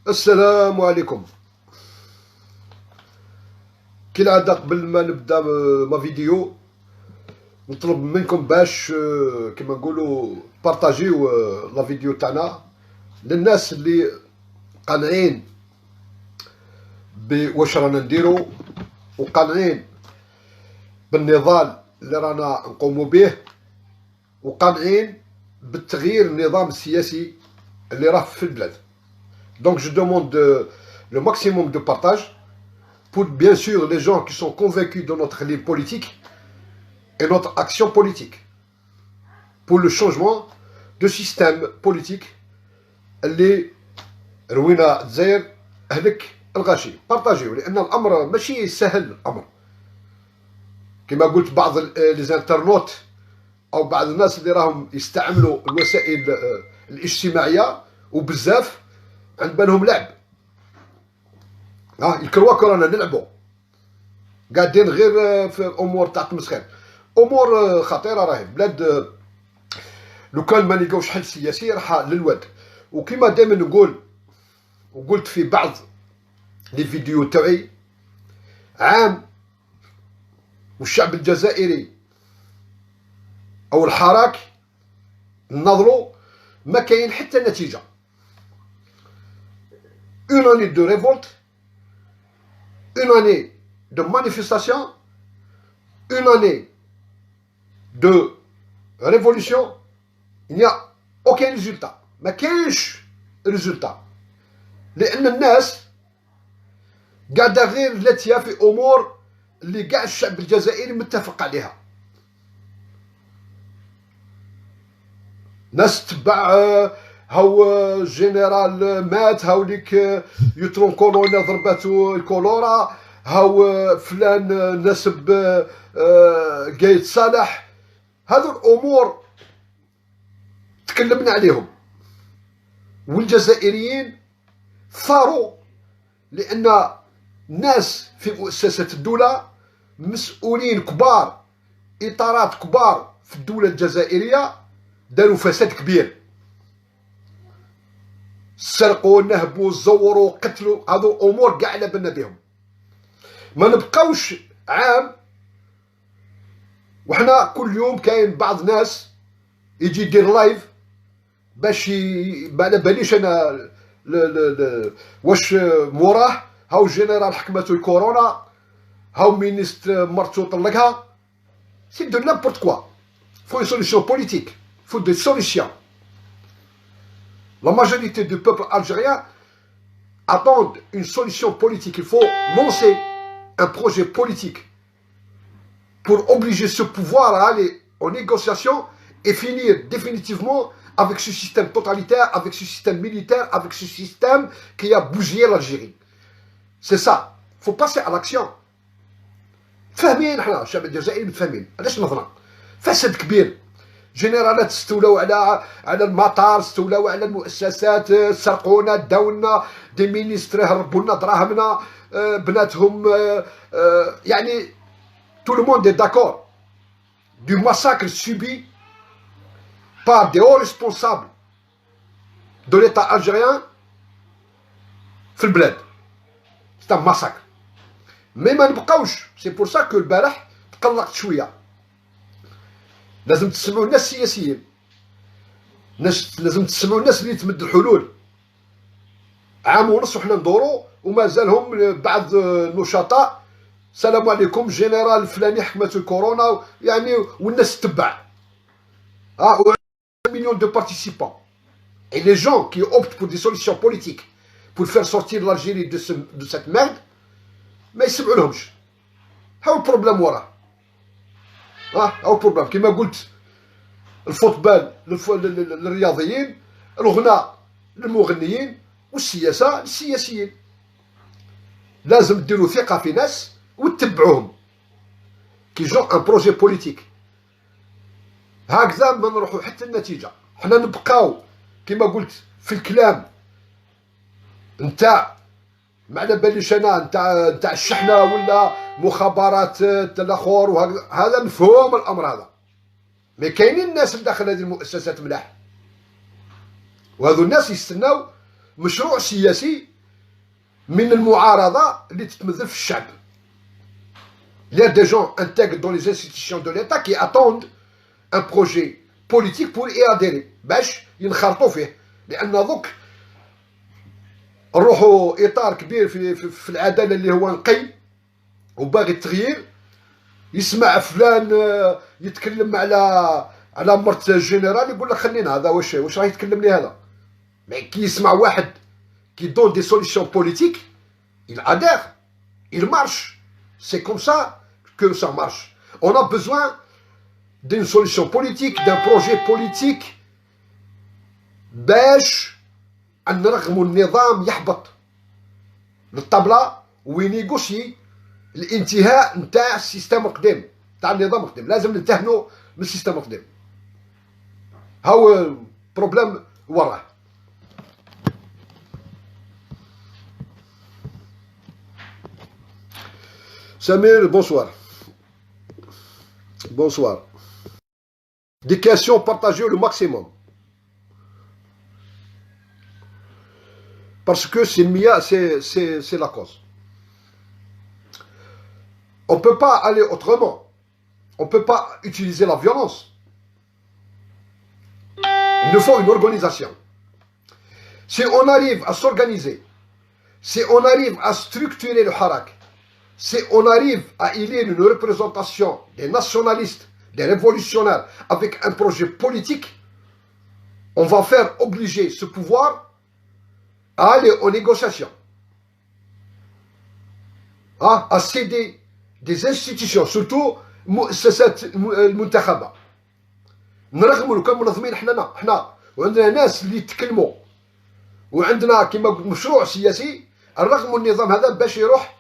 السلام عليكم. كالعادة قبل ما نبدا ما فيديو نطلب منكم باش كما نقولوا بارطاجيو لا فيديو تاعنا للناس اللي قانعين بواش رانا نديرو وقانعين بالنضال اللي رانا نقوموا به وقانعين بالتغيير النظام السياسي اللي راه في البلاد. Donc je demande le maximum de partage pour bien sûr les gens qui sont convaincus de notre ligne politique et notre action politique pour le changement de système politique اللي روينا الجزائر هلك الغاشي. بارطاجيو لان الامر ماشي سهل. الامر كما قلت بعض الانترنت او بعض الناس اللي راهم يستعملوا الوسائل الاجتماعيه وبزاف عند بالهم لعب. يكرواك رانا نلعبوا قاعدين غير في امور تاع تمسخير، امور خطيره. راهي بلاد لو كان ما لقاوش حل سياسي راح للواد. وكما دائما نقول وقلت في بعض لي فيديو تاعي، عام والشعب الجزائري او الحراك ننظروا ما كاين حتى نتيجه. Une année de révolte, une année de manifestation, une année de révolution, il n'y a aucun résultat. ما كاينش ريزولتا لان الناس قاعده غير لاتيه في امور اللي كاع الشعب الجزائري متفق عليها. ناس تبع هاو جنرال مات، هاو ليك يوترون كولونا ضرباتو الكولورا، هاو فلان نسب قايد صالح. هذو الامور تكلمنا عليهم والجزائريين ثاروا لان ناس في مؤسسات الدوله مسؤولين كبار، اطارات كبار في الدوله الجزائريه داروا فساد كبير، سرقوا نهبوا زوروا قتلوا. هذو امور كاع على بالنا بهم. ما نبقاوش عام وحنا كل يوم كاين بعض ناس يجي يدير لايف باش ما على باليش انا واش موراه. هاو جنرال حكمته الكورونا، هاو مينيستر مرتو طلقها. سي دو نيمبورت كوا. فو سوليسيون بوليتيك، فو دي سوليسيون. La majorité du peuple algérien attend une solution politique. Il faut lancer un projet politique pour obliger ce pouvoir à aller en négociation et finir définitivement avec ce système totalitaire, avec ce système militaire, avec ce système qui a bougé l'Algérie. C'est ça. Il faut passer à l'action. فاهمين احنا الشعب الجزائري متفاهمين علاش نظرة فساد كبير. جنرالات استولوا على المطار، استولوا على المؤسسات، سرقونا، داونا دي مينيستر، هربوا لنا دراهمنا، بناتهم. يعني tout le monde est d'accord du massacre subi par des hauts responsables de l'État algérien في البلاد. c'est un massacre. mais ما نبقاوش. c'est pour ça que البارح تقلقت شويه. لازم تسمعوا الناس السياسيين، لازم تسمعوا الناس اللي تمد الحلول. عام ونص وحنا ندورو ومازالهم بعض النشطاء السلام عليكم جنرال فلاني حكمته الكورونا يعني، والناس تتبع. مليون دو بارتيسيبون. Et les gens qui optent pour des solutions politiques pour faire sortir l'Algérie de cette merde ما يسمعوا لهمش. هاو البروبليم وراه. هاو البروبليم. كما قلت الفوتبال للرياضيين، الغناء للمغنيين، والسياسة للسياسيين. لازم ديروا ثقة في ناس وتتبعوهم كي جون ان بروجي بوليتيك. هكذا ما نروحوا حتى النتيجة. حنا نبقاو كما قلت في الكلام نتاع ما على باليش انا نتاع الشحنه ولا مخابرات الاخر وهذا. هذا مفهوم الامر هذا. مي كاينين الناس اللي داخل هذه المؤسسات ملاح، وهذو الناس يستناو مشروع سياسي من المعارضه اللي تتمثل في الشعب. Il y a des gens intègres dans les institutions de l'État qui attendent un projet politique pour y adhérer باش ينخرطوا فيه، لان دوك نروحوا اطار كبير في العداله اللي هو نقي وباغي التغيير. يسمع فلان يتكلم على مرت الجنرال يقول لك خلينا هذا واش راه يتكلم لي هذا. مي كي يسمع واحد qui donne des solutions politiques, il adhère, il marche. C'est comme ça que ça marche. On a besoin d'une solution politique, d'un projet politique باش نرغموا النظام يحبط للطبلة وينيغوشي الانتهاء نتاع السيستم القديم، نتاع النظام القديم. لازم ننتهنوا من السيستم القديم. هاو بروبليم وراه. Samir, bonsoir. Bonsoir. Des questions partagées le maximum. Parce que c'est la cause. On ne peut pas aller autrement. On ne peut pas utiliser la violence. Il nous faut une organisation. Si on arrive à s'organiser, si on arrive à structurer le harak, si on arrive à élire une représentation des nationalistes, des révolutionnaires, avec un projet politique, on va faire obliger ce pouvoir à aller aux négociations, à céder des institutions, surtout مؤسسات المنتخبة. نرغموا كمنظمين حنا وعندنا ناس اللي يتكلموا، وعندنا كما قلت مشروع سياسي نرغموا النظام هذا باش يروح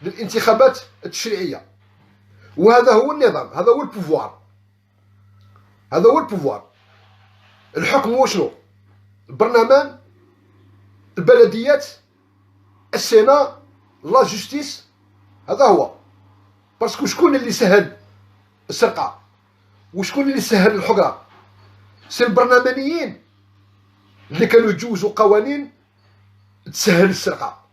للانتخابات التشريعية. وهذا هو النظام، هذا هو البوفوار، هذا هو البوفوار. الحكم هو شنو؟ البرلمان، البلديات، السينا، لا جوستيس. هذا هو. باسكو شكون اللي سهل السرقة وشكون اللي سهل الحقرة؟ سي البرلمانيين اللي كانوا يجوزوا قوانين تسهل السرقة،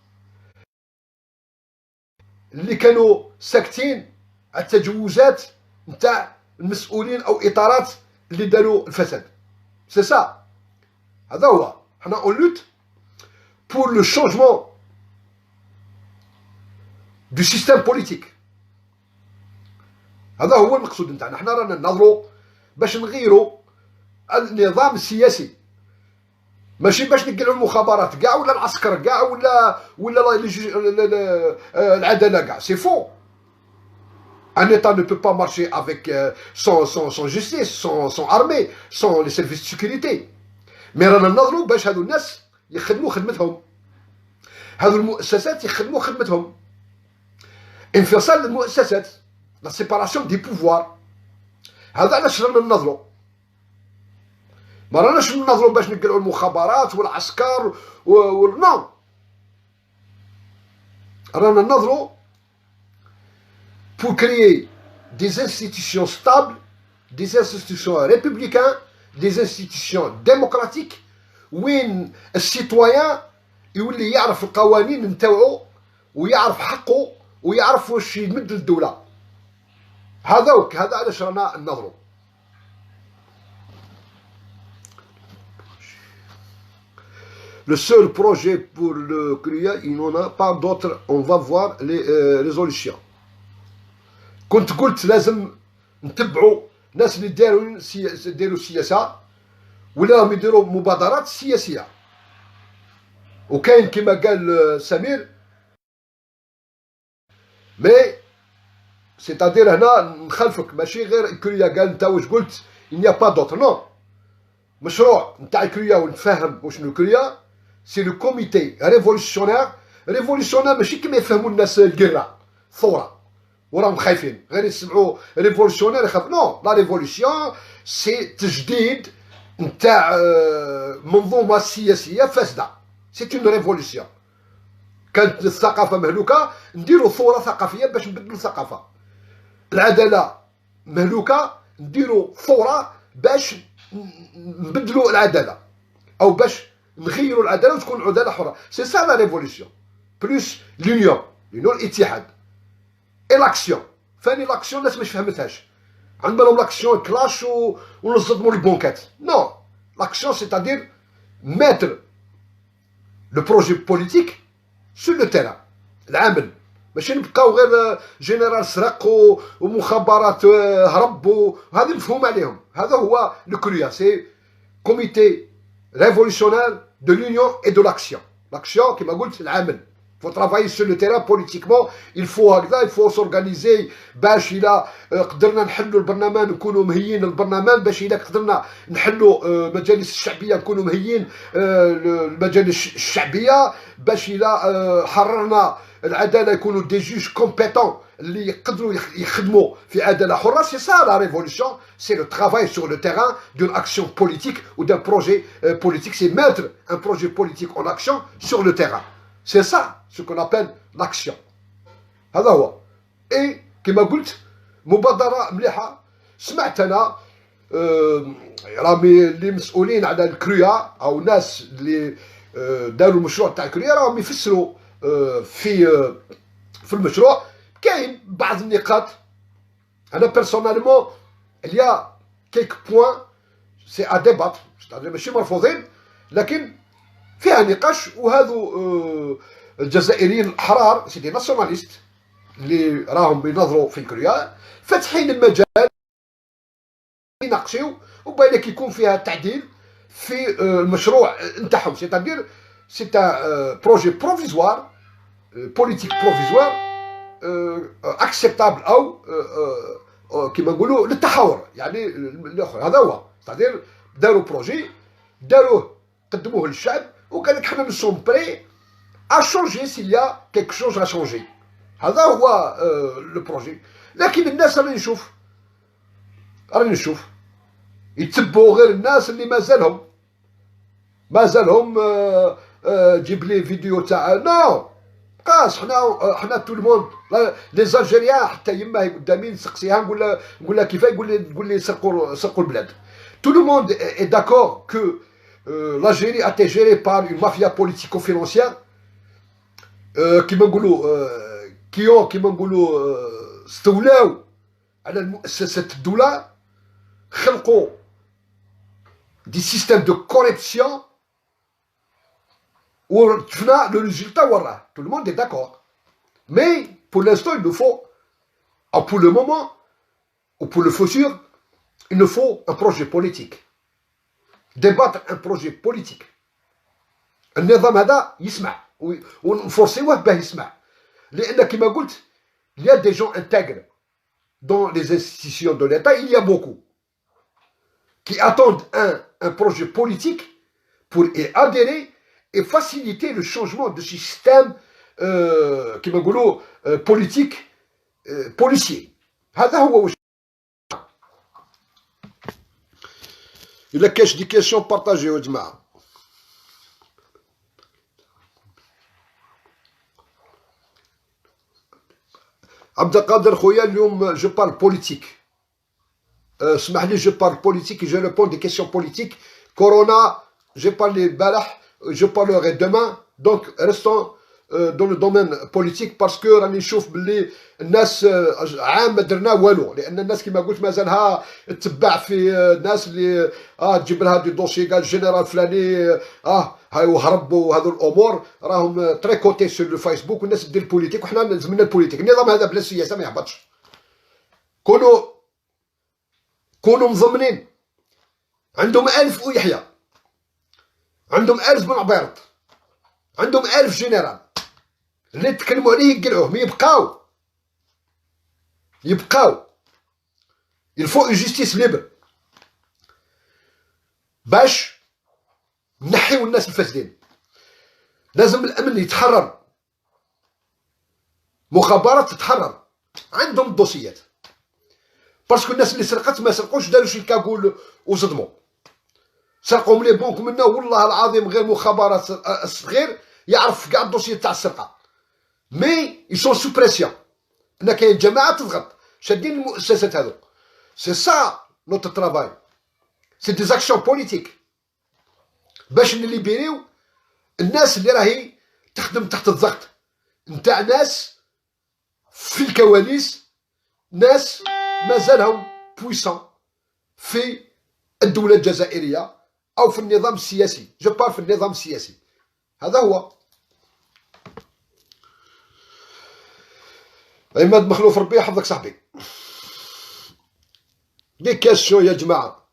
اللي كانوا ساكتين على التجوزات نتاع المسؤولين او اطارات اللي داروا الفساد. سي سا، هذا هو. حنا اون لوت pour le changement du système politique. هذا هو المقصود نتاعنا. حنا رانا ننظروا باش نغيروا النظام السياسي، ماشي باش نقلعوا المخابرات كاع ولا العسكر كاع ولا العداله كاع. سي فو. Un État ne peut pas marcher avec sans justice, sans armée, sans les services de sécurité. Mais رانا ننظروا باش هذو الناس يخدموا خدمتهم، هذو المؤسسات يخدموا خدمتهم. انفصال المؤسسات، لا سيباراسيون دي بوفوار. هذا علاش رانا ننظروا. ما راناش ننظروا باش نقلعوا المخابرات والعسكر نو. رانا ننظروا pour créer des institutions stables, des institutions républicaines, des institutions démocratiques وين السيتويان يولي يعرف القوانين نتاوعو ويعرف حقه ويعرف واش يمد للدولة. هذا علاش رانا ننظروا. Le seul projet pour le CRIA, il n'en a pas d'autres. On va voir les résolutions. كنت قلت لازم نتبعوا ناس اللي داروا سياسة ولا راهم يديروا مبادرات سياسية. وكاين كما قال سمير، مي سيتادير هنا نخالفك، ماشي غير كريا قال انت واش قلت il n'y a pas d'autre. نو، مشروع نتاع كريا ونفهم وشنو كريا. سي لو كوميتي ريفولوسيونير. ريفولوسيونير ماشي كما يفهموا الناس القرة ثورة وراهم خايفين غير يسمعوا ريفولوسيونير يخاف. نو، لا ريفولوسيون سي تجديد نتاع منظومة سياسية فاسدة. سي اون ريفولوسيون. كانت الثقافة مهلوكة، نديروا ثورة ثقافية باش نبدلوا الثقافة. العدالة مهلوكة، نديروا ثورة باش نبدلوا العدالة، أو باش نغيروا العدالة وتكون عدالة حرة. سي سا لا ريفولوسيون. بلوس لونيون الاتحاد اي لاكسيون. ثاني لاكسيون الناس مش فهمتهاش، عند بالهم لاكسيون كلاش ونصدموا البنكات. نو، لاكسيون سيتادير ماتر لو بروجي بوليتيك سور لو تيران، العمل. ماشي نبقاو غير جنرال سرق ومخابرات هرب وهذا مفهوم عليهم. هذا هو لو كريا، سي كوميتي ريفولوسيونير دو لونيون اي دو لاكسيون. لاكسيون كيما قلت العمل. faut travailler sur le terrain politiquement. il faut هكذا، il faut s'organiser باش إلا قدرنا نحلوا البرلمان نكونوا مهيين البرلمان، باش إلا قدرنا نحلوا مجالس الشعبية نكونوا مهيين المجالس الشعبية، باش إلا حررنا العدالة يكونوا دي جوج كومبيتون اللي يقدروا يخدموا في عدالة حرة. سي سا لا ريفولوسيون، سي لو ترافاي سور لو تيران دون اكسيون بوليتيك ou d'un projet politique. c'est mettre un projet politique en action sur le terrain. C'est ça ce qu'on appelle l'action. هذا هو. اي كما قلت مبادرة مليحة. سمعت انا راهم اللي مسؤولين على الكريا او ناس اللي داروا المشروع تاع الكريا راهم يفسروا في المشروع. كاين بعض النقاط انا بيرسونالمون il y a quelques points c'est à débattre، ماشي مرفوضين لكن فيها نقاش. وهذو الجزائريين الاحرار سي دي ناسيوناليست اللي راهم بينظروا في الكريا فاتحين المجال يناقشوا وبالك يكون فيها تعديل في المشروع نتاعهم. سيتادير سي ان بروجي بروفيزوار بوليتيك بروفيزوار اكسبتابل او كيما نقولوا للتحاور. يعني الاخر هذا هو. سيتادير داروا بروجي، داروه قدموه للشعب وقال لك حنا نو سوم بري ا شونجي سيل يا كيك شوز ا شونجي. هذا هو لو بروجي. لكن الناس راني نشوف يتبعوا غير الناس اللي مازالهم جيب لي فيديو تاع نو قاس. حنا تو الموند لي زالجيريان حتى يما هي قدامي نسقسيها نقول لها كيفاه، يقول لي سرقوا البلاد. تو لو موند اي داكور كو l'Algérie a été gérée par une mafia politico-financière كيما نقولوا استولاو على المؤسسات الدولة، خلقوا دي سيستيم دو كوريبسيون وشفنا لو ريزولتا وراه. tout le monde est d'accord. mais pour l'instant il nous faut, pour le moment ou pour le futur, il nous faut un projet politique. débattre un projet politique. النظام هذا يسمع ونفورسيوه باه يسمع، لأن كما قلت il y a des gens intègres dans les institutions de l'État. il y a beaucoup qui attendent un projet politique pour y adhérer et faciliter le changement de système كما نقولوا politique policier. هذا هو واش. إلا كاش دي كيسيون بارطاجيو يا جماعة. عبد القادر خويا اليوم جو بارل بوليتيك. اسمح لي جو بارل بوليتيك جو ريبون دي كيسيون بوليتيك. كورونا جي بارلي البارح جو بارلوغي دومان. دونك ريستون دون لو دومين بوليتيك باسكو راني نشوف باللي الناس عام ما درنا والو. لان الناس كيما قلت مازالها تتبع في الناس اللي تجيب لها دي دوسي قال الجنرال فلاني هاي وهربوا. هذو الامور راهم تريكوتي سور لو فيسبوك والناس دير البوليتيك وحنا لازمنا البوليتيك. النظام هذا بلا سياسه ما يهبطش. كونوا مضمنين. عندهم 1000 ويحيى، عندهم 1000 بن عبيرط، عندهم 1000 جنرال اللي تكلموا عليه يقلعوه. مي يبقاو il faut une justice libre باش نحيو الناس الفاسدين. لازم الامن يتحرر، مخابرات تتحرر، عندهم دوسيات. باسكو الناس اللي سرقت ما سرقوش داروا شي كاكول وصدموا. سرقوا من لي بونك منا والله العظيم غير مخابرات الصغير يعرف كاع الدوسيات تاع السرقه. مي يسون سو بريسيون ان كاين جماعه تضغط شادين المؤسسات هذو. سي سا نوتر ترافاي، سي دي زاكسيون بوليتيك باش نليبيريو الناس اللي راهي تخدم تحت الضغط نتاع ناس في الكواليس، ناس مازالهم بويسون في الدولة الجزائرية أو في النظام السياسي. جو بار في النظام السياسي، هذا هو. عماد مخلوف ربي يحفظك صاحبي. دي كاسيون يا جماعة.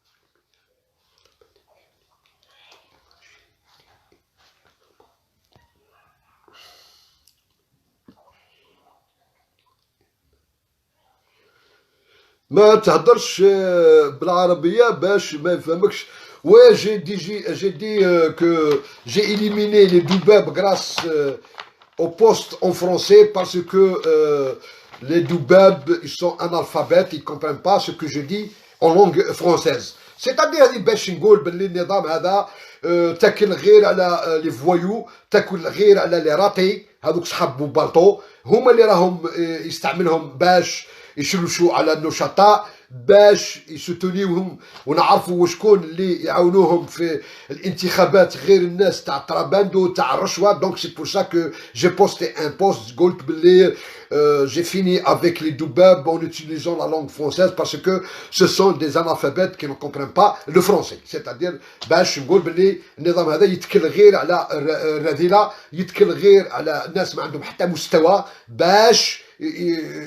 ما تهدرش بالعربية باش ما يفهمكش. Ouais, j'ai dit que j'ai éliminé les doubabs grâce au poste en français parce que les doubabs, ils sont analphabètes, ils comprennent pas ce que je dis en langue française. C'est-à-dire باش نقول باللي النظام هذا تاكل غير على لي فوايو، تاكل غير على لي راتي، هذوك صحاب بوبالطو هما اللي راهم يستعملهم باش يشلشوا على النشطاء، باش يستونيوهم ونعرفوا وشكون اللي يعاونوهم في الانتخابات غير الناس تاع التراباندو تاع الرشوه. دونك سي بور سا كو جي بوستي ان بوست قلت باللي j'ai fini avec les doubabs en utilisant la langue française parce que ce sont des analphabètes qui ne comprennent pas le français. C'est-à-dire باش نقول باللي النظام هذا يتكل غير على الرذيله، يتكل غير على ناس ما عندهم حتى مستوى باش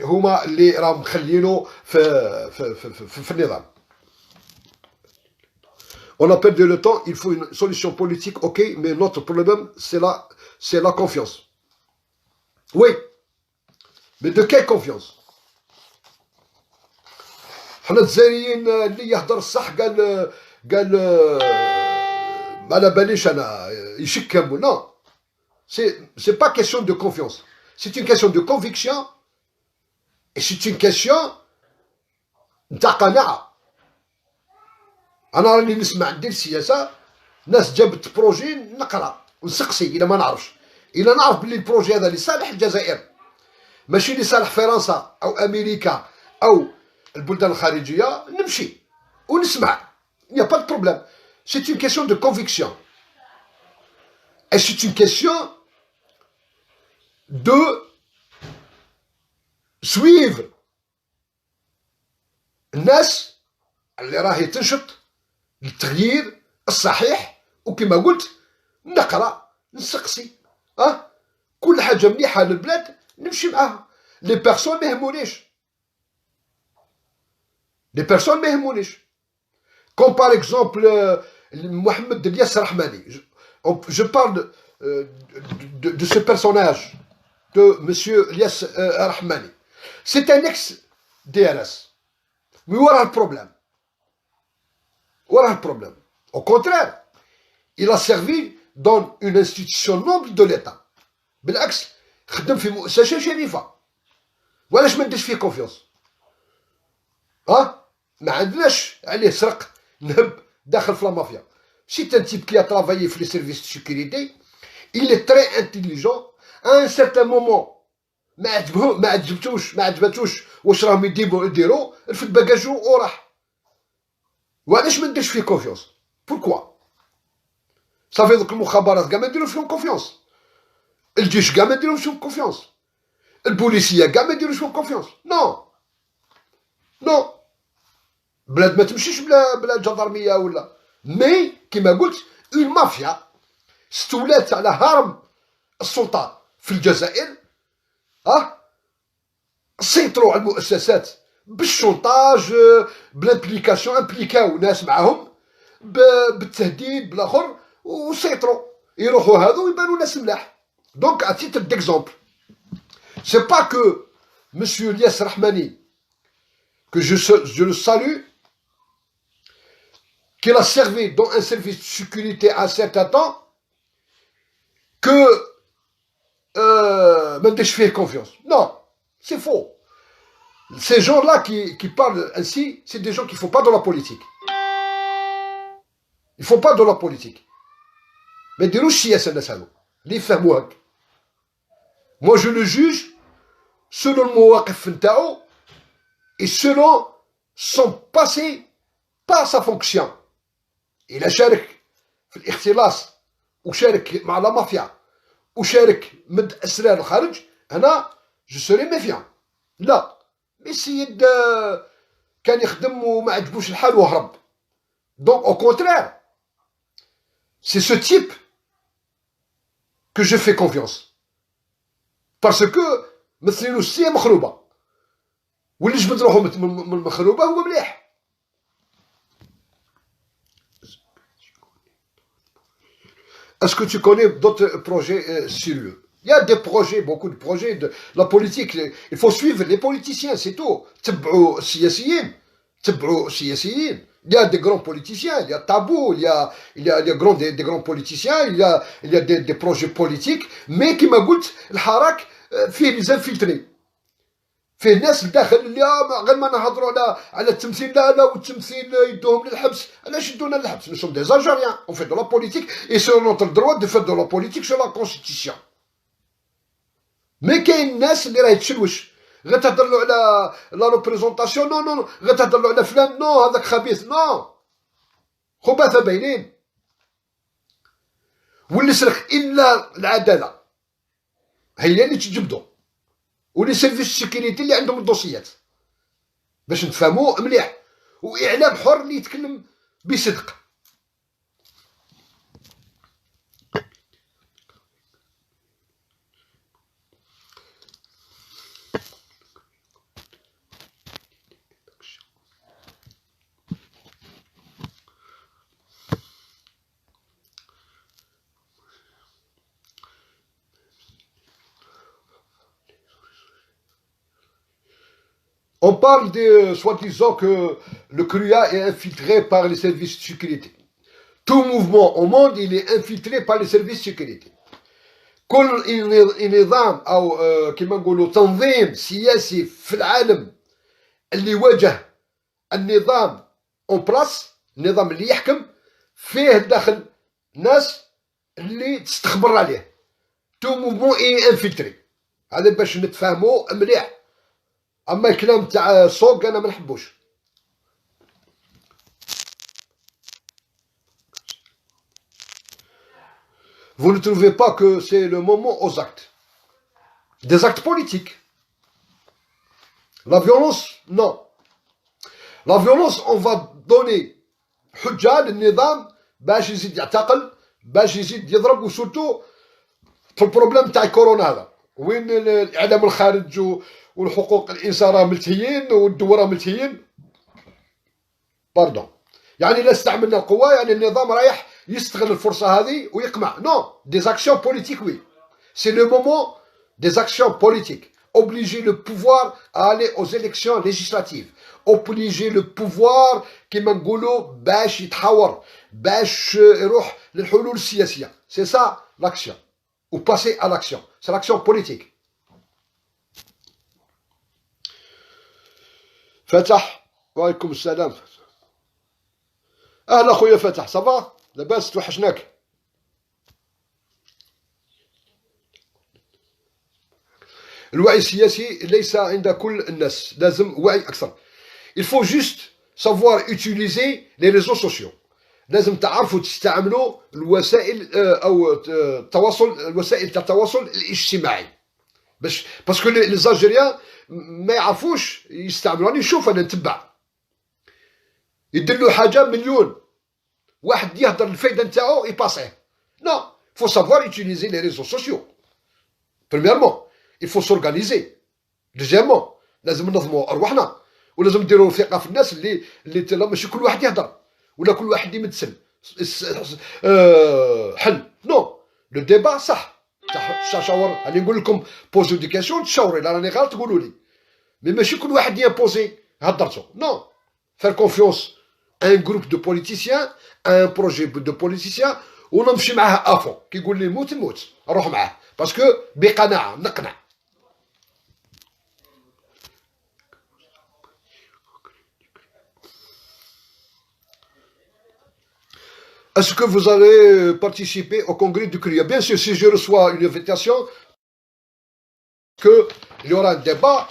هما اللي راهم مخلينو في النظام. On a perdu le temps, il faut une solution politique, ok, mais notre problème c'est la confiance. Oui, mais de quelle confiance? حنا الجزائريين اللي يهضر الصح قال ما على باليش انا يشكم. Non, c'est pas question de confiance, c'est une question de conviction et c'est une question نتاع قناعة. انا راني نسمع ندير السياسة، ناس جابت بروجي نقرا ونسقسي الا ما نعرفش، الا نعرف بلي البروجي هذا لصالح الجزائر ماشي لصالح فرنسا او امريكا او البلدان الخارجيه نمشي ونسمع. Il n'y a pas de problème. C'est une question de conviction. Et c'est une question de suivre الناس اللي راهي تنشط للتغيير الصحيح. وكما قلت نقرا نسقسي، كل حاجه مليحه للبلاد نمشي معاها. لي بيرسون ما يهمونيش، لي بيرسون ما يهمونيش. كوم باغ اكزومبل محمد الياس الرحماني. Je parle de ce personnage de monsieur Ilyas Rahmani. C'est un ex-DRS. Mais voilà le problème. Voilà le problème. Au contraire, il a servi dans une institution noble de l'État. بالعكس خدم في مؤسسة شريفة. وعلاش ما نديش فيه كونفيونس؟ ما عندناش عليه سرق نهب داخل في لا مافيا. C'est un type qui a travaillé في les services de sécurité. Il est très intelligent. À un certain moment ما عجبتوش واش راهم يديروا رفد باكاجو وراح. وعلاش ما نديرش فيه كونفيونس؟ بوركوا؟ صافي دوك المخابرات كاع ما نديروش فيهم كونفيونس، الجيش كاع ما نديروش فيهم كونفيونس، البوليسيه كاع ما نديروش فيهم كونفيونس. نو بلاد ما تمشيش بلا جندرميه ولا. مي كيما قلت اون مافيا استولات على هرم السلطه في الجزائر. سيطروا على المؤسسات بالشونطاج، بلامبليكاسيون، امبليكاو ناس معاهم بالتهديد بالاخر وسيطروا، يروحوا هذو يبانوا ناس ملاح. دونك ا تيتر ديكزومبل سي با كو مسيو الياس رحماني que je le salue, qu'il a servi dans un service de sécurité à un certain temps, que même je fais confiance. Non, c'est faux. Ces gens-là qui parlent ainsi, c'est des gens qui ne font pas de la politique. Ils ne font pas de la politique. Mais des rouchies, les femmes. Moi, je le juge selon le mouaqif ntao et selon son passé, pas sa fonction. Il a شارك في الاختلاس وشارك مع لا مافيا وشارك مد اسرار الخارج. هنا جو سوري ميفيان. لا، مي السيد كان يخدم وما عجبوش الحال وهرب. دونك او كونترير سي سو تيب que je fais confiance. Parce que مثلينو السيه مخروبه، واللي جبد روحو من المخروبه هو مليح. Est-ce que tu connais d'autres projets sérieux? Il y a des projets, beaucoup de projets de la politique. Il faut suivre les politiciens, c'est tout. تبعوا السياسيين، تبعوا السياسيين. Il y a des grands politiciens, il y a Tabou, il y a des grands politiciens, il y a des projets politiques, mais كما قلت الحراك فيه لي زانفيلتري، فيه ناس لداخل اللي غير ما نهضروا على التمثيل، لا والتمثيل يدوهم للحبس. علاش يدونا للحبس؟ nous sommes des Algériens, on fait de la politique et c'est notre droit de faire de la politique sur la constitution. mais كاين ناس اللي راهي تشلوش، غير تهضروا على لا ريبريزونطاسيون، نو غير تهضروا على فلان، نو هذاك خبيث، نو خبثاء باينين. واللي سرق الا العداله هي اللي تجبدو، ولي سيرفيس سيكوريتي اللي عندهم الدوسيات، باش نتفاهموا مليح، واعلام حر اللي يتكلم بصدق. On parle de, soi-disant, que le CRUA est infiltré par les services de sécurité. Tout mouvement au monde, il est infiltré par les services de sécurité. كل نظام أو كما نقولوا تنظيم سياسي في العالم اللي واجه النظام اون بلاس، النظام اللي يحكم فيه داخل ناس اللي تستخبر عليه. تو موفمون اي انفلتري. هذا باش نتفاهموا مليح. اما الكلام تاع صوق انا ما نحبوش. Vous ne trouvez pas que c'est le moment aux actes, des actes politiques? La violence, non. La violence, on va donner حجة للنظام باش يزيد يعتقل، باش يزيد يضرب، وسورتو في البروبليم تاع كورونا هذا، وين الاعلام الخارج والحقوق الانسان راه ملتهيين والدول راه ملتهيين. باردون، يعني لا استعملنا القوة، يعني النظام رايح يستغل الفرصة هذه ويقمع. نو، دي اكسيون بوليتيك وي. سي لو مومون دي اكسيون بوليتيك. obliger le pouvoir à aller aux élections législatives. obliger le pouvoir كما نقولوا باش يتحاور، باش يروح للحلول السياسية. سي سا لاكسيون. ou passer à l'action. C'est l'action politique. فتح، وعليكم السلام. اهلا خويا فتح، صافا؟ لاباس؟ توحشناك. الوعي السياسي ليس عند كل الناس، لازم وعي اكثر. il faut juste savoir utiliser les réseaux sociaux. لازم تعرفوا تستعملوا الوسائل او التواصل، الوسائل تاع التواصل الاجتماعي، باش باسكو لي زالجيريان ما يعرفوش يستعملوا. راني نشوف، انا نتبع، يديروا حاجه مليون واحد يهضر الفايده نتاعو يباسيه. نو، faut savoir utiliser les réseaux sociaux. premièrement il faut s'organiser. deuxièmement لازم ننظموا ارواحنا، ولازم نديروا ثقه في الناس اللي ماشي كل واحد يهضر ولا كل واحد يمثل حل. نو، لو ديبا صح، تشاور. راني نقول لكم بوزو دي كيسيون، تشاوري. لا راني غلط تقولوا لي، مي ماشي كل واحد يمبوزي هضرتو. نو، فير كونفيونس ان جروب دو بوليتيسيان، ان بروجي دو بوليتيسيان، ونمشي معاه افون. كي يقول لي موت نموت، نروح معاه، باسكو بقناعه نقنع. Est-ce que vous allez participer au congrès du CRUA? Bien sûr, si je reçois une invitation, qu'il y aura un débat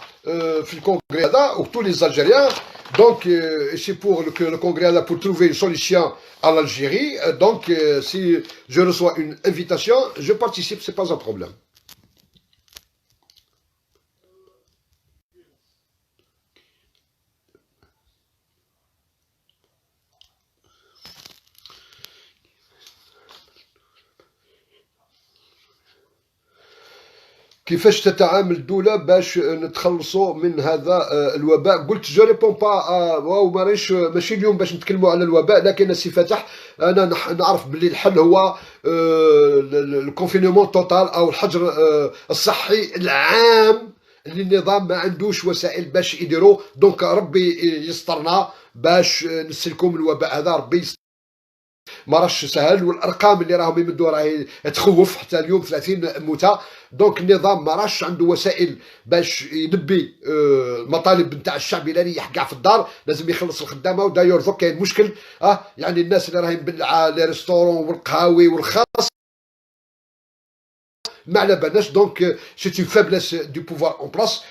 في الكونغري هذا où tous les Algériens. Donc, c'est pour le congrès là pour trouver une solution à l'Algérie. Donc, si je reçois une invitation, je participe, c'est pas un problème. كيفاش تتعامل الدولة باش نتخلصوا من هذا الوباء؟ قلت جو ريبون با واو ماشي اليوم باش نتكلموا على الوباء، لكن السي فتح انا نعرف باللي الحل هو الكونفينمون توتال او الحجر الصحي العام اللي النظام ما عندوش وسائل باش يديروا. دونك ربي يسترنا باش نسلكوا من الوباء هذا، ربي ما راش سهل، والارقام اللي راهم يمدوا راهي تخوف. حتى اليوم 30 موتى. دونك النظام ما راش عنده وسائل باش يلبي المطالب نتاع الشعب الا ريح كاع في الدار، لازم يخلص الخدامه. ودايور دوك كاين مشكل يعني الناس اللي راهي مبلعه لي ريستورون والقهاوي والخاص ما على بالناش. دونك سي اون فابليس دو بوفوار اون بلاص.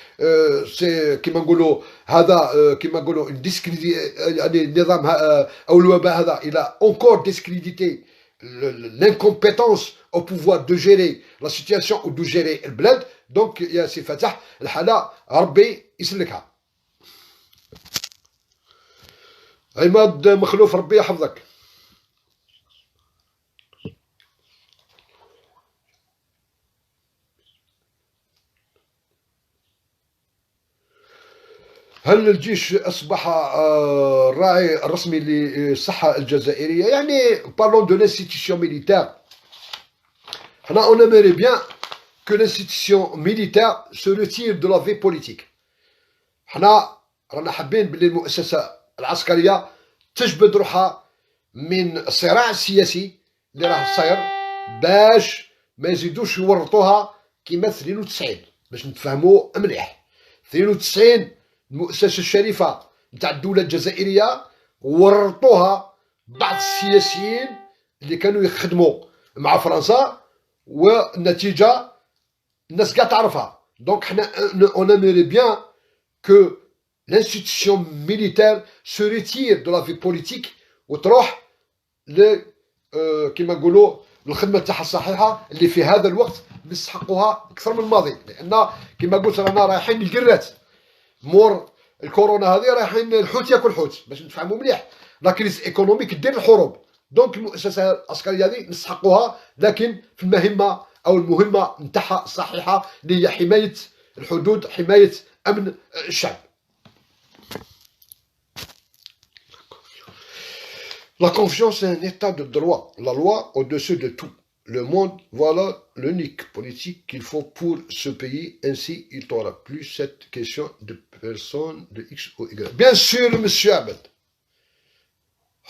سي كيما نقولوا هذا كيما نقولوا يعني النظام او الوباء هذا الى اونكور ديسكريديتي l'incompétence au pouvoir de gérer la situation ou de gérer البلاد. دونك يا سي فتح الحاله ربي يسلكها. عماد مخلوف ربي يحفظك. هل الجيش أصبح الراعي الرسمي للصحة الجزائرية؟ يعني parlons de l'institution militaire. حنا on aimerait bien que l'institution militaire se retire de la vie politique. حنا رانا حابين باللي المؤسسة العسكرية تجبد روحها من الصراع السياسي اللي راه صاير، باش ما يزيدوش يورطوها كيما 92 باش نتفاهموا مليح. 92 المؤسسة الشريفة نتاع الدولة الجزائرية ورطوها بعض السياسيين اللي كانوا يخدموا مع فرنسا، والنتيجة الناس كاع تعرفها. دونك حنا on aimerait bien que l'institution militaire se retire de la vie politique وتروح ل كيما نقولوا الخدمة تاعها الصحيحة اللي في هذا الوقت نستحقوها أكثر من الماضي. لأن كيما قلت رانا رايحين للقرات مور الكورونا هذه، رايحين الحوت ياكل حوت باش نفهموا مليح. لا كريز ايكونوميك دير الحروب. دونك المؤسسه العسكريه هذه نستحقوها، لكن في المهمه او المهمه نتاعها الصحيحه اللي هي حمايه الحدود، حمايه امن الشعب. La confiance est un état de droit, la loi au-dessus de tout. Le monde, voilà l'unique politique qu'il faut pour ce pays. Ainsi, il n'aura plus cette question de personne de X ou Y. Bien sûr, monsieur Abed.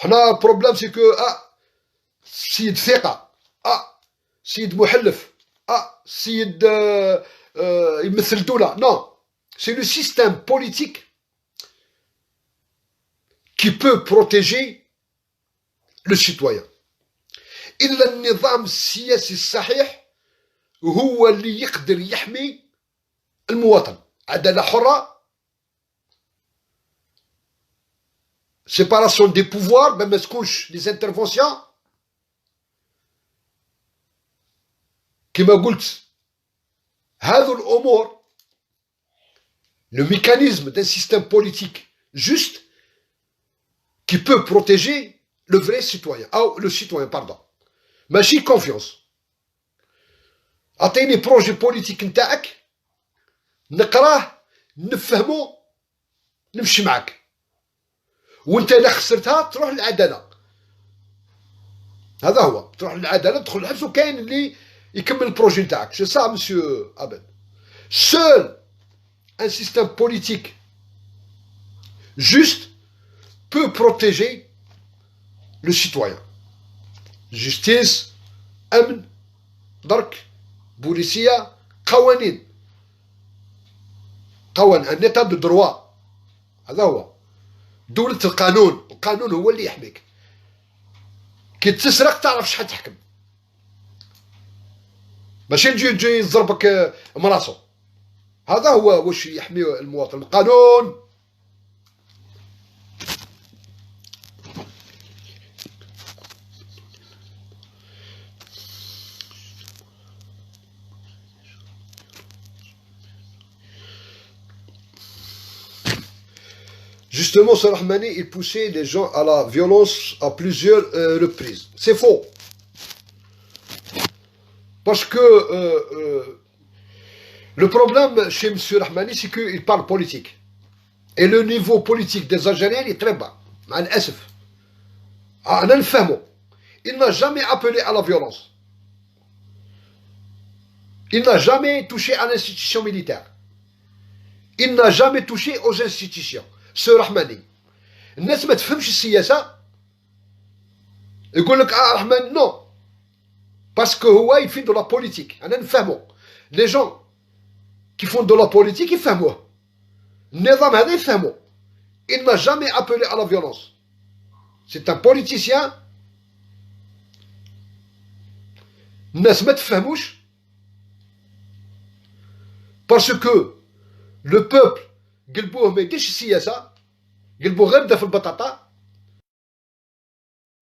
Le problème, c'est que, Sid Feka, Sid Mouhellef, Sid Imethel Doula. Non, c'est le système politique qui peut protéger le citoyen. إلا النظام السياسي الصحيح هو اللي يقدر يحمي المواطن. عدالة حرة، séparation des pouvoirs، ما تكونش لي انترفونسيون كما قلت. هذو الأمور le mécanisme d'un système politique juste qui peut protéger le vrai citoyen, ou le citoyen, pardon. ماشي كونفيونس. اعطيني بروجي بوليتيك نتاعك نقراه نفهمو نمشي معك، وانت الا خسرتها تروح للعداله. هذا هو، تروح للعداله تدخل الحبس، وكاين اللي يكمل البروجي نتاعك. سي سا مسيو عبد. سول ان سيستيم بوليتيك juste peut protéger le citoyen. justice، امن، درك، بوليسيه، قوانين، ان ايتا دو دروا. هذا هو دولة القانون. القانون هو اللي يحميك. كي تسرق تعرف شحال تحكم، ماشي نجي نضربك مراسو. هذا هو واش يحمي المواطن، القانون. Justement, Salah Rahmani, il poussait les gens à la violence à plusieurs reprises. C'est faux. Parce que Le problème chez M. Rahmani, c'est qu'il parle politique. Et le niveau politique des Algériens est très bas. Il n'a jamais appelé à la violence. Il n'a jamais touché à l'institution militaire. Il n'a jamais touché aux institutions. Ce Rahmani. الناس ما تفهمش السياسة يقول لك رحمن نو باسكو هو يفيد دو لا بوليتيك أنا نفهمو لي جون كي فون دو لا بوليتيك يفهموه النظام هذا يفهمو il n'a jamais appelé à la violence c'est un politicien الناس ما تفهموش باسكو لو بوبل قلبوه ما يديرش السياسة قلبوه غير بدا في البطاطا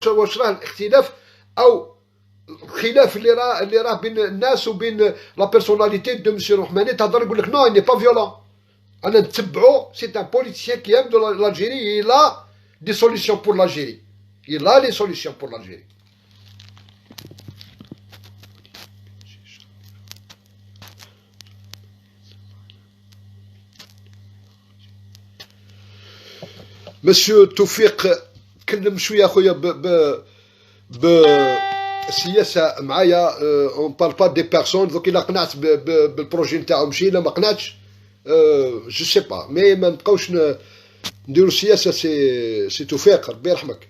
واش راه الاختلاف او الخلاف اللي راه بين الناس وبين لا بيرسوناليتي دو مسيو الرحماني تهضر يقول لك نو اني با فيولون انا نتبعو سي ان بوليتيسيان كي ام دو لالجيري لا دي سوليسيون بور لالجيري لا لي سوليسيون بور لالجيري مسيو توفيق كلم شويه اخويا ب السياسه معايا اون بار با دي بيرسون دوك الا قنعت بالبروجي نتاعو مشي الا ما قنعتش جو سي با مي ما نبقاوش نديرو السياسه سي توفيق ربي يرحمك.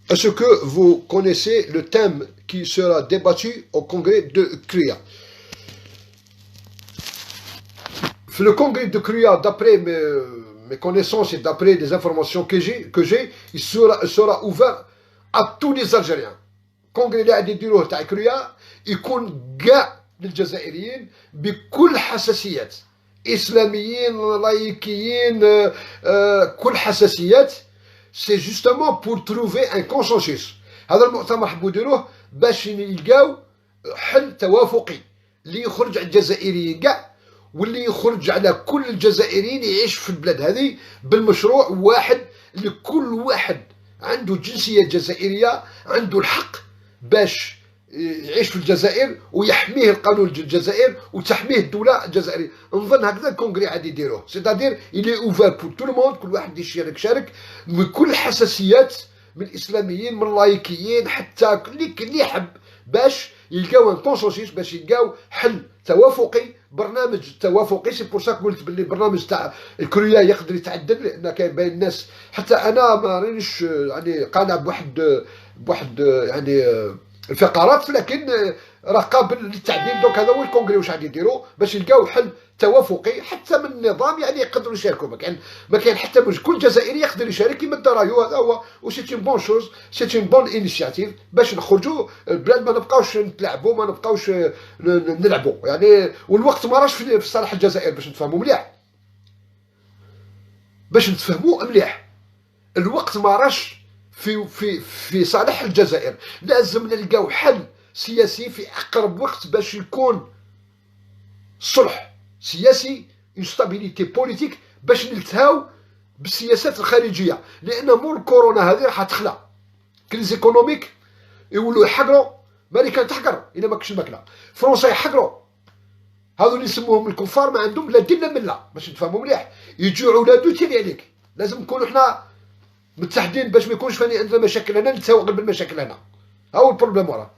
Est-ce que vous connaissez le thème qui sera débattu au congrès de CRIA? Le congrès de CRIA, d'après mes connaissances et d'après des informations que j'ai, il sera ouvert à tous les Algériens. الكونغري اللي غادي يديروه تاع كريا يكون كاع للجزائريين بكل حساسيات، اسلاميين لايكيين كل حساسيات. سي جوستومون بور تروفي ان كونسنسوس. هذا المؤتمر حبوا يديروه باش يلقاو حل توافقي اللي يخرج على الجزائريين كاع واللي يخرج على كل الجزائريين يعيش في البلاد هذه بالمشروع واحد اللي كل واحد عنده جنسية جزائرية عنده الحق باش يعيش في الجزائر ويحميه القانون الجزائر وتحميه الدولة الجزائرية. نظن هكذا الكونغري عادي يديروه، سيتادير إلي أوفر بور تو الموند، كل واحد يشارك من كل الحساسيات، من الإسلاميين من اللايكيين حتى اللي يحب باش يلقاو ان كونسنسوس، باش يلقاو حل توافقي، برنامج توافقي. سي بور سا قلت باللي البرنامج تاع الكريا يقدر يتعدل، لان كاين باين الناس حتى انا ما رانيش يعني قانع بواحد يعني الفقرات، لكن راه قابل للتعديل. دونك هذا هو الكونغري واش غادي يديروا باش يلقاو حل توافقي حتى من النظام يعني يقدروا يشاركوا. ما كاين حتى كل جزائري يقدر يشارك يمد رايو، هذا هو. و سي اون بون شوز، سي اون بون انيشياتيف باش نخرجوا البلاد، ما نبقاوش نتلاعبوا، ما نبقاوش نلعبوا يعني. والوقت ما راهش في صالح الجزائر باش نتفاهموا مليح، الوقت ما راهش في صالح الجزائر. لازم نلقاو حل سياسي في اقرب وقت باش يكون صلح سياسي، اون ستابيليتي بوليتيك، باش نلتهاو بالسياسات الخارجيه. لان مور كورونا هذه راح تخلع كريز ايكونوميك، يولوا يحقروا. امريكان تحقر الا ما كاش الماكله، فرنسا يحقروا، هذو اللي يسموهم الكفار ما عندهم لا دين لا مله. باش نفهموا مليح، يجوع ولادو تيلي عليك. لازم نكونوا حنا متحدين باش ما يكونش فاني عندنا مشاكل هنا، نتساوى بالمشاكل هنا. هاو البروبليم وراه.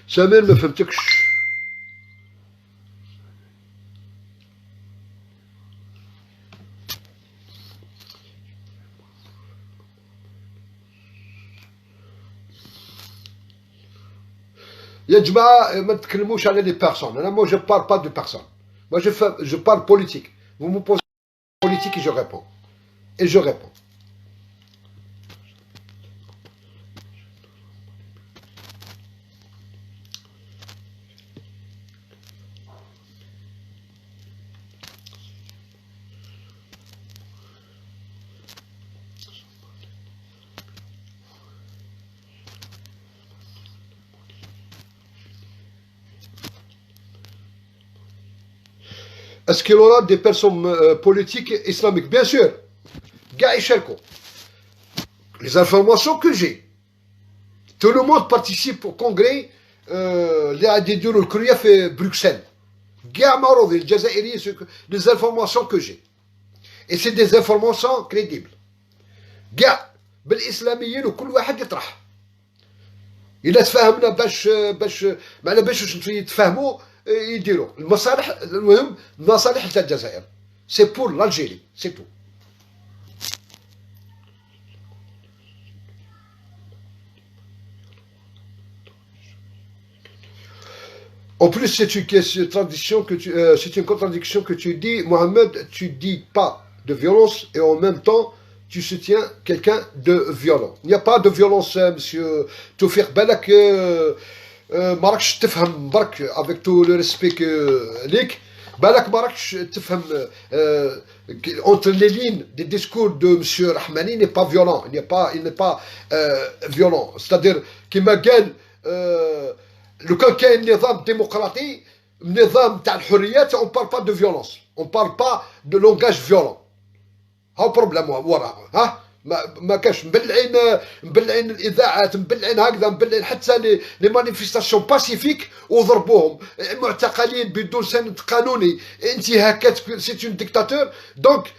سامر ما فهمتكش. يا جماعة ما تتكلموش على لي بيرسون. انا مو جو بار با دو بيرسون، مو جو بار بوليتيك. vous me posez politique et je réponds. Et je réponds. est-ce qu'il y aura des personnes politiques islamiques? Bien sûr. Gars, les informations que j'ai. Tout le monde participe au congrès اللي غادي يديروا الكريه في بروكسل. كاع معروضين الجزائريين les informations que j'ai. Et c'est des informations crédibles. كاع بالاسلاميين وكل واحد يطرح. الا تفاهمنا باش معنا باش يتفاهموا يديروا المصالح المهم مصالح تاع الجزائر. سي بور l'Algérie, c'est tout. En plus, c'est une tradition que c'est une contradiction que tu dis, Mohamed, tu dis pas de violence et en même temps tu soutiens quelqu'un de violent. Il n'y a pas de violence, monsieur Toufir Balak. مراكش تفهم برك avec tout le respect que ليك بالك مراكش تفهم entre les lignes des discours de monsieur Rahmani n'est pas violent, il n'est pas violent, c'est-à-dire كما قال لو كان كاين نظام ديمقراطي نظام تاع الحريات on parle pas de violence, on parle pas de langage violent. ها بروبليم وراه ها ما كاش مبلعين الاذاعات مبلعين هكذا مبلعين حتى لي مانيفيستاسيون باسيفيك وضربوهم معتقلين بدون سند قانوني انتهاكات سي اون ديكتاتور دونك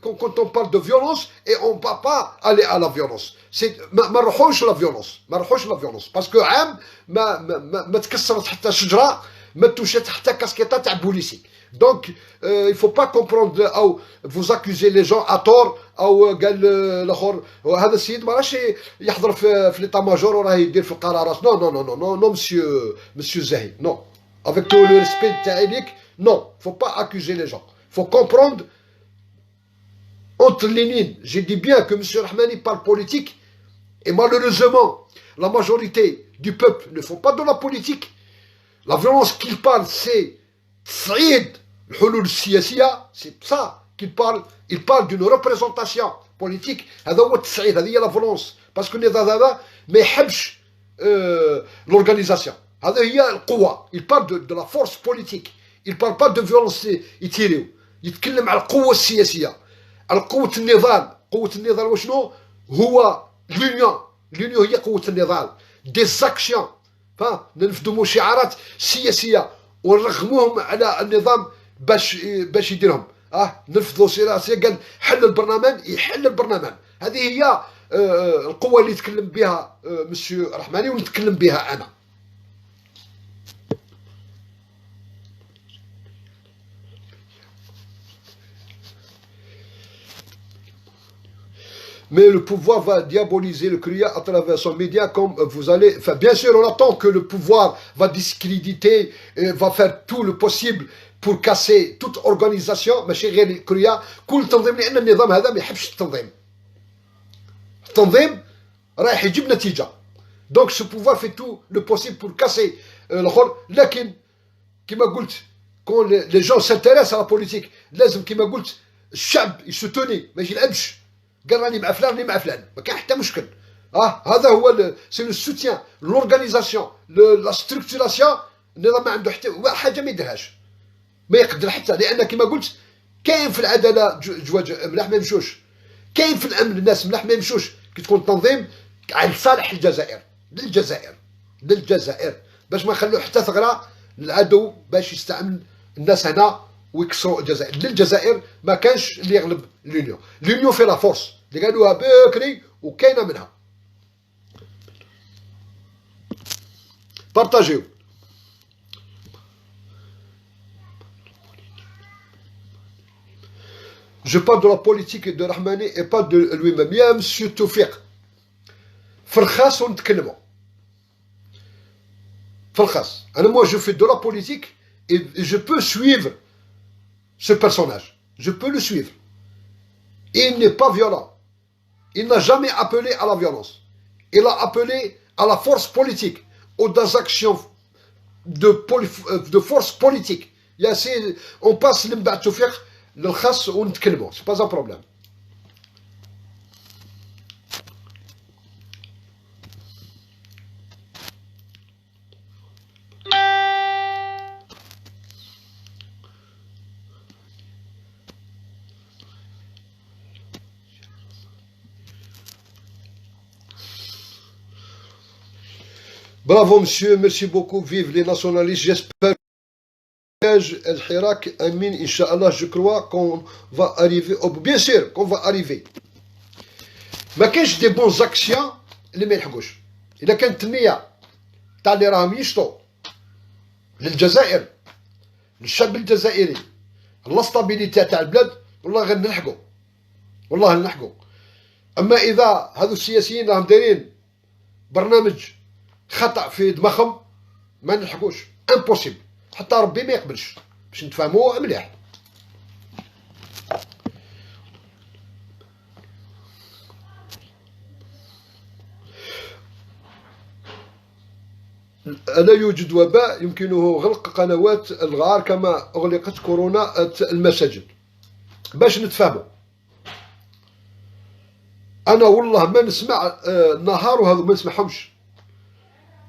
quand on parle de violence et on ne peut pas aller à la violence ما نروحوش لا فيولونس ما نروحوش لا فيولونس باسكو عام ما تكسرت حتى شجره ما توشات حتى كاسكيطه تاع بوليسي. Donc, il ne faut pas comprendre ou vous accuser les gens à tort ou قال الاخر هذا السيد ما راهش يحضر في ليطا ماجور وراه يدير في القرارات. نو نو نو نو نو مسيو زاهي نو avec tout le respect تاعي ليك non, faut pas accuser les gens. Faut comprendre entre les lignes. J'ai dit bien que monsieur Rahmani parle politique et malheureusement la majorité du peuple ne font pas de la politique. La violence qu'il parle c'est تصعيد الحلول السياسية سي ça qu'il parle. Il parle d'une représentation politique. هذا هو التصعيد, هذه هي لا فولونس باسكو النضال هذا ما يحبش l'organisation. هذا هي القوة. Il parle de la force politique. Il parle pas de violence يتيريو. يتكلم على القوة السياسية, على قوة النضال. قوة النضال وشنو هو؟ l'union هي قوة النضال. des actions ننفذوا شعارات سياسية ونرغموهم على النظام باش يديرهم. نرفضوا سياسيه قال حل البرلمان يحل البرلمان. هذه هي القوه اللي يتكلم بها مسيو رحماني ونتكلم بها انا. Mais le pouvoir va diaboliser le CRIA à travers son média comme vous allez... Enfin, bien sûr, on attend que le pouvoir va discréditer, va faire tout le possible pour casser toute organisation. ماشي غير الكريا كل تنظيم لأن النظام هذا ما يحبش التنظيم. التنظيم رايح يجيب نتيجة. Donc ce pouvoir fait tout le possible pour casser الآخر. لكن كما قلت quand les gens s'intéressent à la politique لازم كما قلت الشعب يسوتوني ما يلعبش. قال راني مع فلان راني مع فلان ما كان حتى مشكل. هذا هو سي لو سوتيان لورغانيزاسيون لا ستركتوراسيون. النظام ما عنده حتى حاجه ما يديرهاش ما يقدر حتى لان كما قلت كاين في العداله جواج ملاح ما يمشوش, كاين في الامن الناس ملاح ما يمشوش. كي تكون تنظيم على صالح الجزائر للجزائر باش ما نخليو حتى ثغره للعدو باش يستعمل الناس هنا ويكسروا الجزائر. للجزائر ما كانش اللي يغلب لونيون في لا فورس اللي قالوها بكري وكاينه منها. بارطاجيو. Je parle de la politique de Rahmani et pas de lui-même. يا مسيو توفيق في الخاص ونتكلموا في الخاص. انا moi je fais de la politique et je peux suivre ce personnage, je peux le suivre. Il n'est pas violent. Il n'a jamais appelé à la violence. Il a appelé à la force politique, aux actions de force politique. On passe l'imbat توفيق للخاص ونتكلموا. C'est pas un problème. Bravo monsieur, merci beaucoup, vive les nationalistes, j'espère El Hirak, Amin, Inch'Allah, je crois qu'on va arriver, bien sûr qu'on va arriver. ما كاينش دي بون زاكسيون اللي ما يلحقوش. اذا كانت النيه تاع اللي راهم يشطوا للجزائر، للشعب الجزائري، لاستابيليتي تاع البلاد، والله غير نلحقوا، والله نلحقوا. اما اذا هذو السياسيين راهم دايرين برنامج خطا في دماغهم ما نلحقوش، امبوسيبل، حتى ربي ما يقبلش، باش نتفاهموا مليح. لا يوجد وباء يمكنه غلق قنوات الغار كما أغلقت كورونا المساجد. باش نتفاهموا، أنا والله ما نسمع نهار وهذا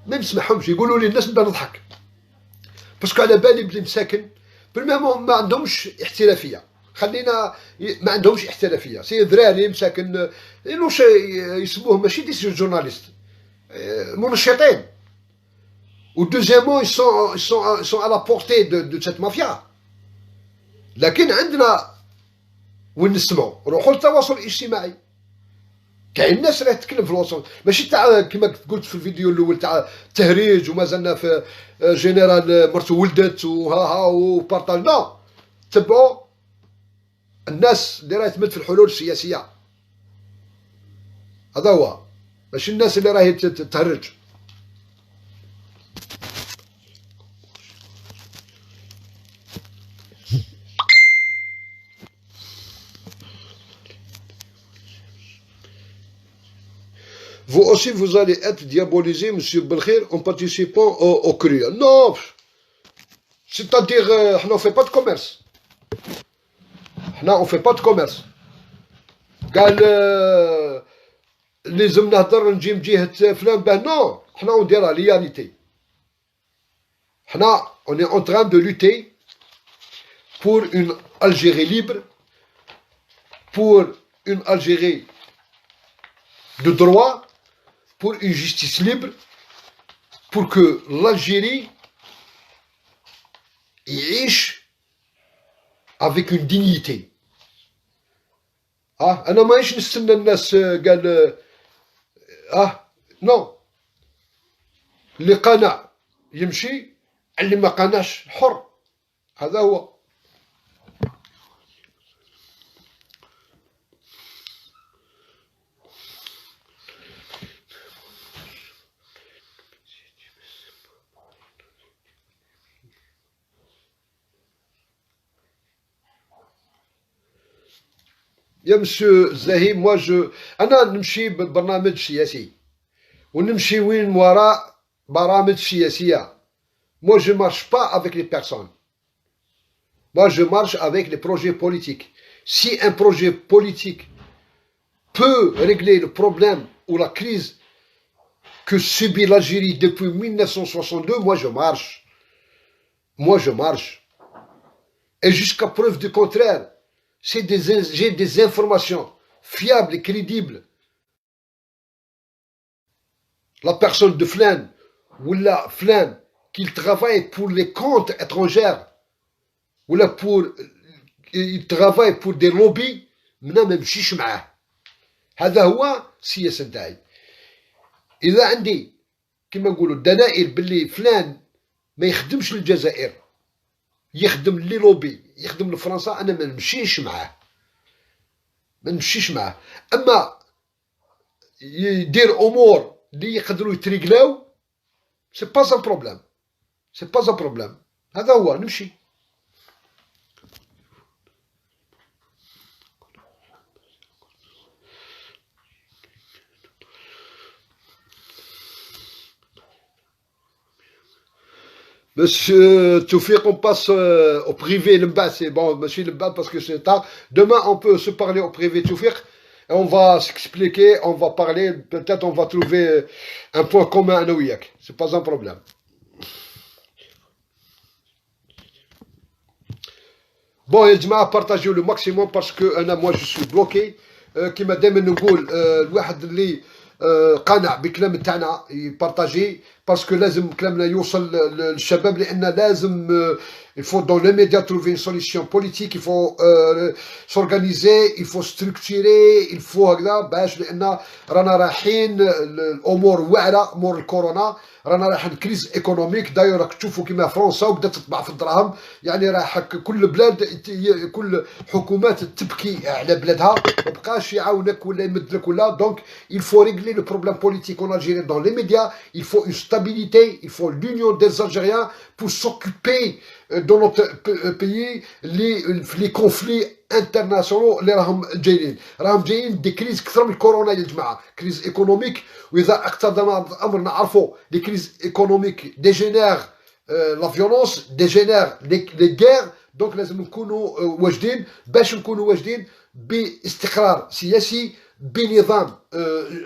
ما نسمعهمش يقولوا لي الناس، نبدا نضحك باسكو على بالي بلي مساكن بالمهم ما عندهمش احترافيه، خلينا ما عندهمش احترافيه، سي ذراري مساكن واش يسموهم ماشي دي جورناليست، منشطين. Ou deuxièmement, ils sont à la portée de cette mafia. لكن عندنا وين نسمعوا، روحوا للتواصل الاجتماعي. كاين الناس راه تتكلم في الوسط، ماشي تاع كما قلت في الفيديو الاول تاع تهريج وما زلنا في جنرال مرتو ولدت وها وبارطاج. نو، تبعوا الناس اللي راهي تمد في الحلول السياسيه، هذا هو، ماشي الناس اللي راهي تهرج. Vous aussi, vous allez être diabolisé, monsieur Belkhir, en participant au cru. Non, c'est-à-dire, on ne fait pas de commerce. On ne fait pas de commerce. قال لازم نهضر نجي من جهة فلان باه نو، حنا on dit la réalité. On est en train de lutter pour une Algérie libre, pour une Algérie de droit, pour une justice libre, pour que l'Algérie يعيش avec une dignité. أنا ماهيش نستنى الناس قال نو، اللي قنع يمشي، اللي ما قنعش حر، هذا هو. يا مسيو زاهي، أنا نمشي ببرنامج سياسي ونمشي وين وراء برامج سياسية. Moi je marche pas avec les personnes. Moi je marche avec les projets politiques. Si un projet politique peut régler le problème ou la crise que subit l'Algérie depuis 1962, moi je marche. Moi je marche. Et jusqu'à preuve du contraire, j'ai des informations fiables et crédibles. La personne de Flan ou la Flan qu'il travaille pour les comptes étrangers ou là il travaille pour des lobbies, ما نمشيش معاه. هذا هو السياسة نتاعي. إذا عندي كما نقولوا الدلائل باللي فلان ما يخدمش للجزائر، يخدم لي لوبي، يخدم لفرنسا، أنا ما نمشيش معاه، ما نمشيش معاه. أما يدير أمور اللي يقدروا يتريقلاو، سي با ان بروبليم، سي با ان بروبليم، هذا هو، نمشي. Monsieur Toufik, on passe au privé, le bas, c'est bon, monsieur le bas, parce que c'est tard. Demain, on peut se parler au privé, Toufik, et on va s'expliquer, on va parler, peut-être on va trouver un point commun à Nouyak. C'est pas un problème. Bon, يا جماعة partagez le maximum parce que moi je suis bloqué. كيما دائما نقول الواحد اللي قانع بكلام تاعنا يبارطاجي، باسكو لازم كلامنا يوصل للشباب، لان لازم il faut dans les médias trouver une solution politique. Il faut s'organiser, il faut structurer, il faut هكذا باش، لان رانا رايحين الامور واعره مور الكورونا، رانا رايحين كريز ايكونوميك. داير راك تشوفوا كيما فرنسا وبدات تطبع في الدراهم، يعني راح كل بلاد كل حكومات تبكي على بلادها، ما بقاش يعاونك ولا يمدلك ولا. دونك il faut régler le problème politique en Algérie dans les médias. Il faut une stabilité, il faut l'union des Algériens pour s'occuper dans notre pays les conflits انترناسيونال اللي راهم جايين دي كريز كثر من الكورونا يا جماعه، كريز ايكونوميك. واذا اقتضى الامر نعرفوا لي كريز ايكونوميك ديجينير لا فيولونس، ديجينير لي غير. دونك لازم نكونوا واجدين، باش نكونوا واجدين باستقرار سياسي، بنظام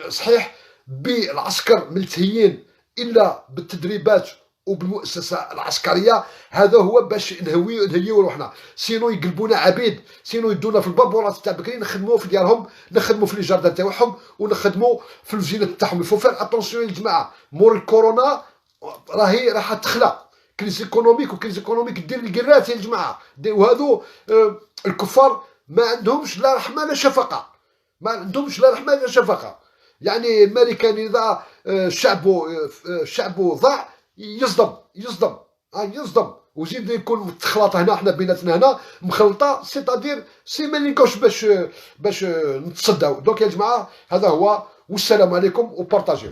صحيح، بالعسكر ملتهيين الا بالتدريبات وبالمؤسسه العسكريه. هذا هو باش نهيو روحنا، سينو يقلبونا عبيد، سينو يدونا في البابورات تاع بكري نخدموا في ديارهم، نخدموا في لي جاردان تاعهم، ونخدموا في الوزينات تاعهم. يفو فير اتونسيون يا جماعه، مور الكورونا راهي راح تخلى كريز ايكونوميك، وكريز ايكونوميك دير القرات يا جماعه. وهذو الكفار ما عندهمش لا رحمه لا شفقه، ما عندهمش لا رحمه لا شفقه. يعني الملكان اذا شعبه ضاع يصدم يصدم وزيد يكون متخلط هنا، حنا بيناتنا هنا مخلطه، سيتادير سي ما لينكوش باش نتصداو. دونك يا جماعه هذا هو، والسلام عليكم وبارطاجيو.